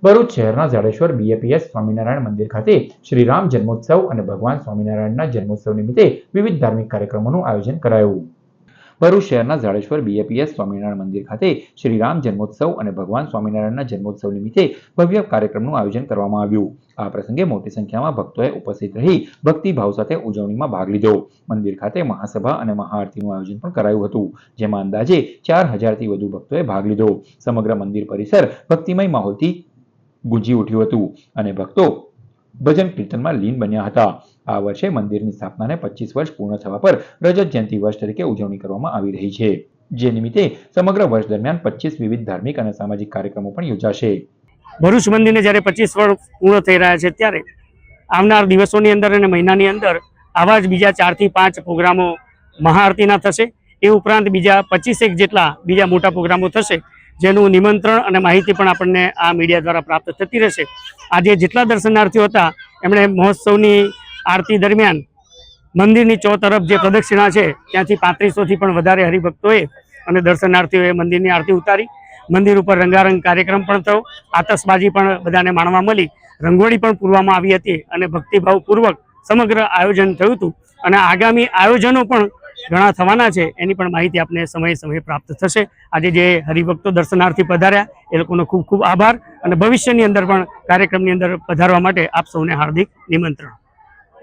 ભરૂચ શહેરના જાડેશ્વર બીએપીએસ સ્વામિનારાયણ મંદિર ખાતે શ્રી રામ જન્મોત્સવ અને ભગવાન સ્વામિનારાયણના જન્મોત્સવ નિમિત્તે વિવિધ ધાર્મિક કાર્યક્રમોનું આયોજન કરાયું। ભરૂચ શહેરના જાડેશ્વર બીએપીએસ સ્વામિનારાયણ મંદિર ખાતે શ્રી રામ જન્મોત્સવ અને ભગવાન સ્વામિનારાયણના જન્મોત્સવ નિમિત્તે ભવ્ય કાર્યક્રમનું આયોજન કરવામાં આવ્યું। આ પ્રસંગે મોટી સંખ્યામાં ભક્તોએ ઉપસ્થિત રહી ભક્તિભાવ સાથે ઉજવણીમાં ભાગ લીધો। મંદિર ખાતે મહાસભા અને મહાઆરતીનું આયોજન પણ કરાયું હતું, જેમાં અંદાજે 4000થી વધુ ભક્તોએ ભાગ લીધો। સમગ્ર મંદિર પરિસર ભક્તિમય માહોલથી ગુંજી ઉઠ્યું હતું અને ભક્તો ભજન કીર્તનમાં લીન બન્યા હતા। આ વર્ષે મંદિરની સ્થાપનાને 25 વર્ષ પૂર્ણ થવા પર રજત જયંતિ વર્ષ તરીકે ઉજવણી કરવામાં આવી રહી છે, જે નિમિત્તે સમગ્ર વર્ષ દરમિયાન 25 વિવિધ ધાર્મિક અને સામાજિક કાર્યક્રમો પણ યોજાશે। ભરૂચ મંદિરને જ્યારે 25 વર્ષ પૂર્ણ થઈ રહ્યા છે ત્યારે આવનાર દિવસોની અંદર અને મહિનાની અંદર આવા જ બીજા 4 થી 5 પ્રોગ્રામો મહાઆરતીના થશે। એ ઉપરાંત બીજા 25 જેટલા બીજા મોટા પ્રોગ્રામો થશે, જેનું નિમંત્રણ અને માહિતી પણ આપણને આ મીડિયા દ્વારા પ્રાપ્ત થતી રહેશે। આજે જેટલા દર્શનાર્થીઓ હતા એમણે મહોત્સવની આરતી દરમિયાન મંદિરની ચોતરફ જે પ્રદક્ષિણા છે ત્યાંથી 3500થી પણ વધારે હરિભક્તોએ અને દર્શનાર્થીઓએ મંદિરની આરતી ઉતારી। મંદિર ઉપર રંગારંગ કાર્યક્રમ પણ થયો, આતશબાજી પણ બધાને માણવા મળી, રંગોળી પણ પૂરવામાં આવી હતી અને ભક્તિભાવપૂર્વક સમગ્ર આયોજન થયું હતું અને આગામી આયોજનો પણ ઘણા થવાના છે, એની પણ માહિતી આપને સમયે સમયે પ્રાપ્ત થશે। આજે જે હરિભક્તો દર્શનાર્થી પધાર્યા એ લોકોનો ખૂબ ખૂબ આભાર અને ભવિષ્યની અંદર પણ કાર્યક્રમની અંદર પધારવા માટે આપ સૌને હાર્દિક નિમંત્રણ।